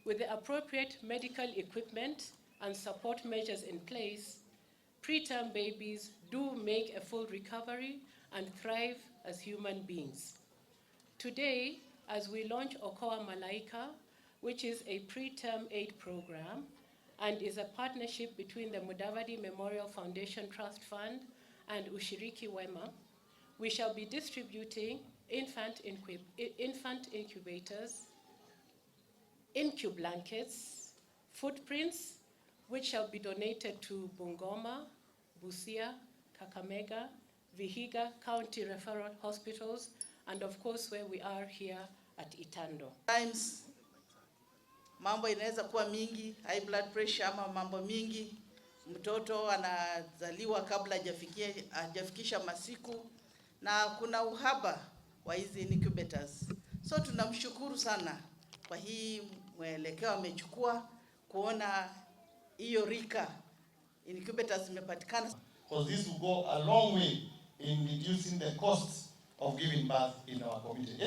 with the appropriate medical equipment and support measures in place, preterm babies do make a full recovery and thrive as human beings. Today, as we launch Okoa Malaika, which is a preterm aid program and is a partnership between the Mudavadi Memorial Foundation Trust Fund and Ushiriki Wema, we shall be distributing infant incubators, blankets, footprints, which shall be donated to Bungoma, Busia, Kakamega, Vihiga County Referral Hospitals, and of course where we are here at Itando. Times mambo inaweza kuwa mingi, high blood pressure ama mambo mingi, mtoto anazaliwa kabla hajafikisha masiku, na kuna uhaba wa hizi incubators. So tunamshukuru sana kwa hii mwelekeo amechukua kuona hiyo rika incubators zimepatikana. Because this will go a long way in reducing the costs of giving birth in our community.